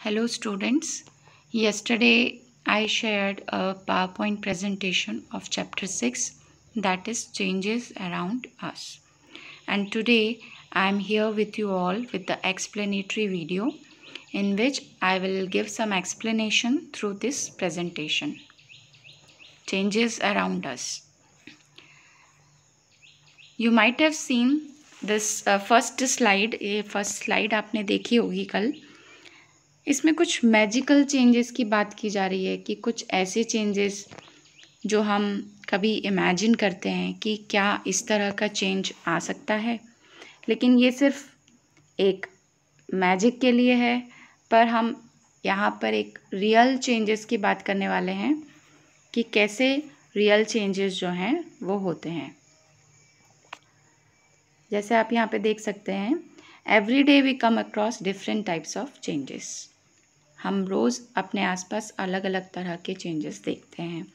Hello students, yesterday I shared a PowerPoint presentation of chapter 6, that is changes around us, and today I am here with you all with the explanatory video in which I will give some explanation through this presentation. Changes around us. You might have seen this first slide आपने देखी होगी कल. इसमें कुछ magical changes की बात की जा रही है कि कुछ ऐसे चेंजेस जो हम कभी इमेजिन करते हैं कि क्या इस तरह का चेंज आ सकता है, लेकिन ये सिर्फ एक मैजिक के लिए है. पर हम यहाँ पर एक रियल चेंजेस की बात करने वाले हैं कि कैसे रियल चेंजेस जो हैं वो होते हैं. जैसे आप यहाँ पे देख सकते हैं, every day we come across different types of changes. हम रोज़ अपने आसपास अलग अलग तरह के चेंजेस देखते हैं.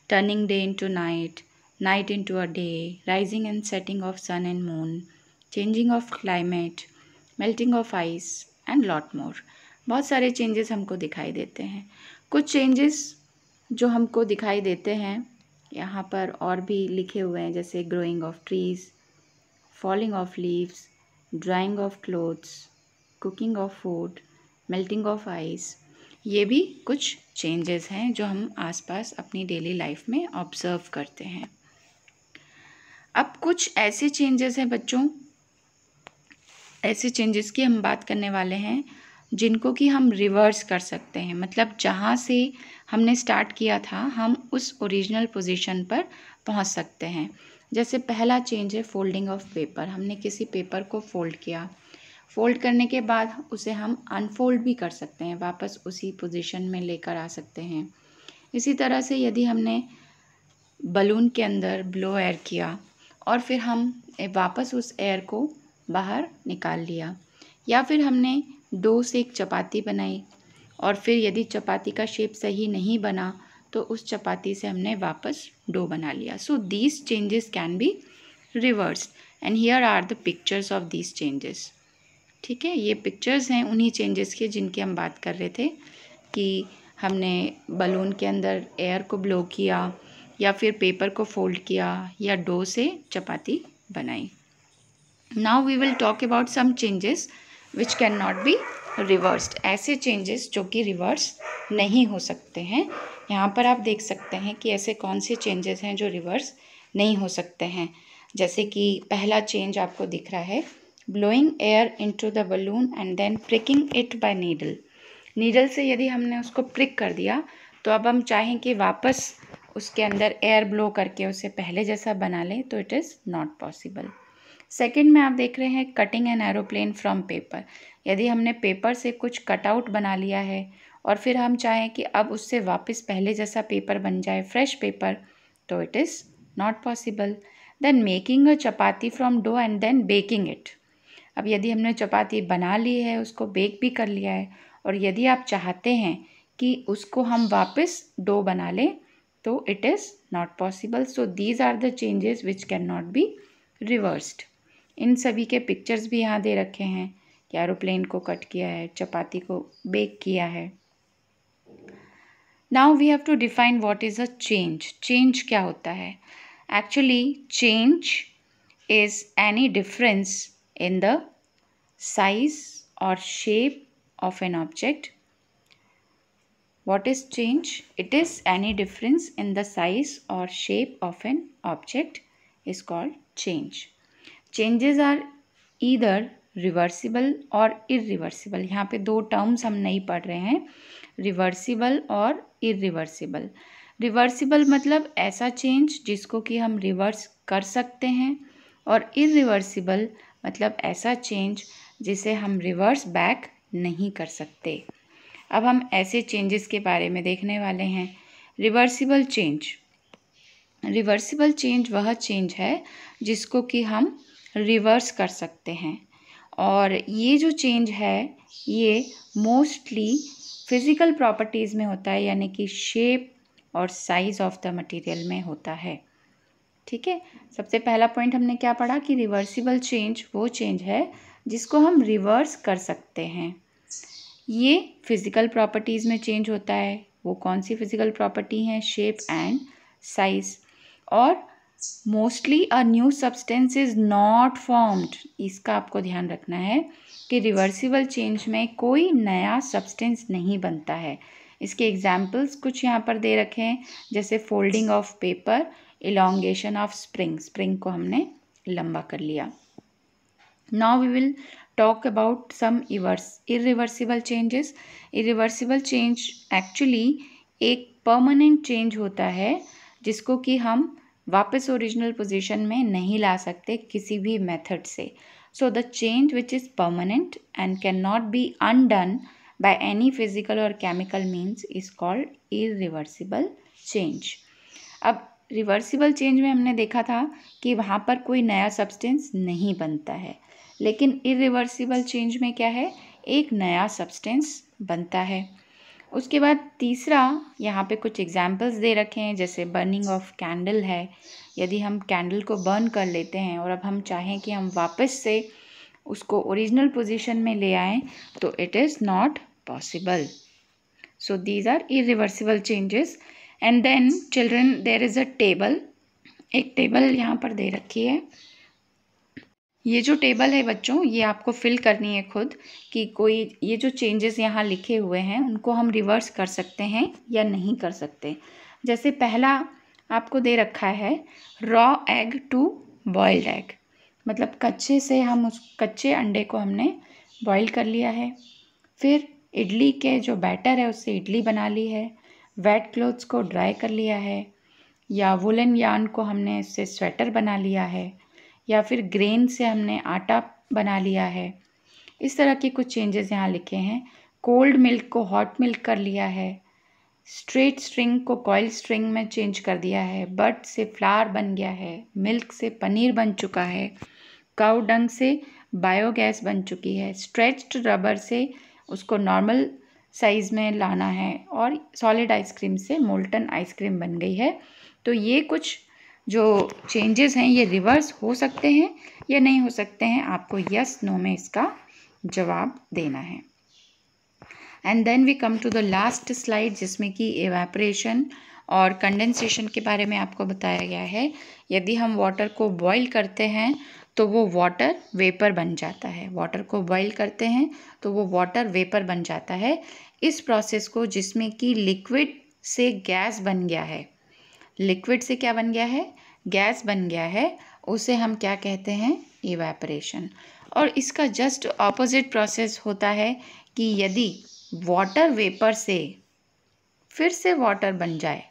Turning day into night, night into a day, rising and setting of sun and moon, changing of climate, melting of ice and lot more. बहुत सारे चेंजेस हमको दिखाई देते हैं. कुछ चेंजेस जो हमको दिखाई देते हैं यहाँ पर और भी लिखे हुए हैं, जैसे growing of trees, falling of leaves, drying of clothes, cooking of food, melting of ice. ये भी कुछ चेंजेस हैं जो हम आसपास अपनी डेली लाइफ में ऑब्जर्व करते हैं. अब कुछ ऐसे चेंजेस हैं बच्चों, ऐसे चेंजेस की हम बात करने वाले हैं जिनको कि हम रिवर्स कर सकते हैं. मतलब जहाँ से हमने स्टार्ट किया था हम उस ओरिजिनल पोजीशन पर पहुँच सकते हैं. जैसे पहला चेंज है फोल्डिंग ऑफ पेपर. हमने किसी पेपर को फोल्ड किया, फोल्ड करने के बाद उसे हम अनफोल्ड भी कर सकते हैं, वापस उसी पोजीशन में लेकर आ सकते हैं. इसी तरह से यदि हमने बलून के अंदर ब्लो एयर किया और फिर हम वापस उस एयर को बाहर निकाल लिया, या फिर हमने डो से एक चपाती बनाई और फिर यदि चपाती का शेप सही नहीं बना तो उस चपाती से हमने वापस डो बना लिया. So these changes can be reversed and here are the pictures of these changes. ठीक है, ये पिक्चर्स हैं उन्हीं चेंजेस के जिनकी हम बात कर रहे थे कि हमने बलून के अंदर एयर को ब्लो किया या फिर पेपर को फोल्ड किया या डो से चपाती बनाई. Now we will talk about some changes which can not be reversed. ऐसे चेंजेस जो कि रिवर्स नहीं हो सकते हैं. यहाँ पर आप देख सकते हैं कि ऐसे कौन से चेंजेस हैं जो रिवर्स नहीं हो सकते हैं. जैसे कि पहला चेंज आपको दिख रहा है, blowing air into the balloon and then pricking it by needle. Needle से यदि हमने उसको प्रिक कर दिया तो अब हम चाहें कि वापस उसके अंदर एयर ब्लो करके उसे पहले जैसा बना लें तो it is not possible. Second में आप देख रहे हैं cutting an aeroplane from paper. यदि हमने पेपर से कुछ कटआउट बना लिया है और फिर हम चाहें कि अब उससे वापस पहले जैसा पेपर बन जाए, फ्रेश पेपर, तो it is not possible. Then making a chapati from dough and then baking it. अब यदि हमने चपाती बना ली है, उसको बेक भी कर लिया है और यदि आप चाहते हैं कि उसको हम वापस डो बना लें तो it is not possible. So these are the changes which can not be reversed. इन सभी के पिक्चर्स भी यहाँ दे रखे हैं कि एरोप्लेन को कट किया है, चपाती को बेक किया है. Now we have to define what is a change. Change क्या होता है? Actually change is any difference in the size or shape of an object. What is change? It is any difference in the size or shape of an object is called change. Changes are either reversible or irreversible. यहाँ पे दो terms हम नहीं पढ़ रहे हैं, reversible और irreversible. Reversible मतलब ऐसा चेंज जिसको कि हम रिवर्स कर सकते हैं, और इरिवर्सिबल मतलब ऐसा चेंज जिसे हम रिवर्स बैक नहीं कर सकते. अब हम ऐसे चेंजेस के बारे में देखने वाले हैं. Reversible change. रिवर्सिबल चेंज वह चेंज है जिसको कि हम रिवर्स कर सकते हैं, और ये जो चेंज है ये मोस्टली फिज़िकल प्रॉपर्टीज़ में होता है, यानी कि शेप और साइज़ ऑफ द मटेरियल में होता है. ठीक है, सबसे पहला पॉइंट हमने क्या पढ़ा कि रिवर्सिबल चेंज वो चेंज है जिसको हम रिवर्स कर सकते हैं. ये फिजिकल प्रॉपर्टीज़ में चेंज होता है। वो कौन सी फिजिकल प्रॉपर्टी हैं? Shape and size. और mostly a new substance is not formed. इसका आपको ध्यान रखना है कि रिवर्सिबल चेंज में कोई नया सब्सटेंस नहीं बनता है। इसके एग्जाम्पल्स कुछ यहाँ पर दे रखे हैं, जैसे folding of paper, elongation of spring. Spring को हमने लंबा कर लिया। Now we will talk about some irreversible changes. Irreversible change actually एक परमानेंट चेंज होता है जिसको कि हम वापस ओरिजिनल पोजीशन में नहीं ला सकते किसी भी मेथड से। So the change which is permanent and can not be undone by any physical और chemical means is called irreversible change. अब रिवर्सिबल चेंज में हमने देखा था कि वहाँ पर कोई नया सब्सटेंस नहीं बनता है, लेकिन इरिवर्सिबल चेंज में क्या है? एक नया सब्सटेंस बनता है। उसके बाद तीसरा यहाँ पे कुछ एग्जाम्पल्स दे रखे हैं, जैसे बर्निंग ऑफ कैंडल है। यदि हम कैंडल को बर्न कर लेते हैं और अब हम चाहें कि हम वापस से उसको ओरिजिनल पोजीशन में ले आएं, तो it is not possible. So these are irreversible changes. And then children, there is a table. एक टेबल यहाँ पर दे रखी है। ये जो टेबल है बच्चों, ये आपको फिल करनी है खुद कि कोई ये जो चेंजेस यहाँ लिखे हुए हैं उनको हम रिवर्स कर सकते हैं या नहीं कर सकते। जैसे पहला आपको दे रखा है raw egg to boiled egg, मतलब कच्चे से हम उस कच्चे अंडे को हमने बॉईल कर लिया है। फिर इडली के जो बैटर है उससे इडली बना ली है। वेट क्लोथ्स को ड्राई कर लिया है, या वुलन यार्न को हमने इससे स्वेटर बना लिया है, या फिर ग्रेन से हमने आटा बना लिया है। इस तरह के कुछ चेंजेस यहाँ लिखे हैं। कोल्ड मिल्क को हॉट मिल्क कर लिया है। स्ट्रेट स्ट्रिंग को कॉइल स्ट्रिंग में चेंज कर दिया है। बट से फ्लावर बन गया है। मिल्क से पनीर बन चुका है। काऊ डंग से बायोगैस बन चुकी है। स्ट्रेच्ड रबर से उसको नॉर्मल साइज़ में लाना है, और सॉलिड आइसक्रीम से मोल्टन आइसक्रीम बन गई है। तो ये कुछ जो चेंजेस हैं ये रिवर्स हो सकते हैं या नहीं हो सकते हैं, आपको यस नो में इसका जवाब देना है। And then we come to the last slide, जिसमें कि एवेपोरेशन और कंडेंसेशन के बारे में आपको बताया गया है। यदि हम वाटर को बॉईल करते हैं तो वो वाटर वेपर बन जाता है। वाटर को बॉईल करते हैं तो वो वाटर वेपर बन जाता है। इस प्रोसेस को, जिसमें कि लिक्विड से गैस बन गया है, लिक्विड से क्या बन गया है? गैस बन गया है, उसे हम क्या कहते हैं? इवेपोरेशन। और इसका जस्ट ऑपोजिट प्रोसेस होता है कि यदि वाटर वेपर से फिर से वाटर बन जाए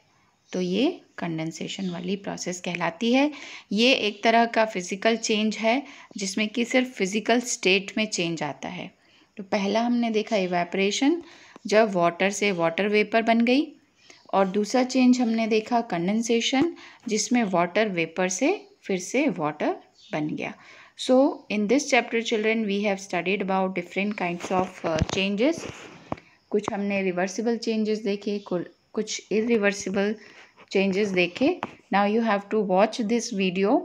तो ये कंडेंसेशन वाली प्रोसेस कहलाती है। ये एक तरह का फिज़िकल चेंज है जिसमें कि सिर्फ फिज़िकल स्टेट में चेंज आता है। तो पहला हमने देखा इवेपोरेशन, जब वाटर से वाटर वेपर बन गई, और दूसरा चेंज हमने देखा कंडेंसेशन, जिसमें वाटर वेपर से फिर से वाटर बन गया। So in this chapter children we have studied about different kinds of changes. कुछ हमने रिवर्सिबल चेंजेस देखे, कुछ इरिवर्सिबल changes देखे. Now you have to watch this video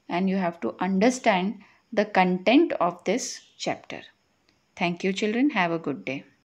and you have to understand the content of this chapter. Thank you children. Have a good day.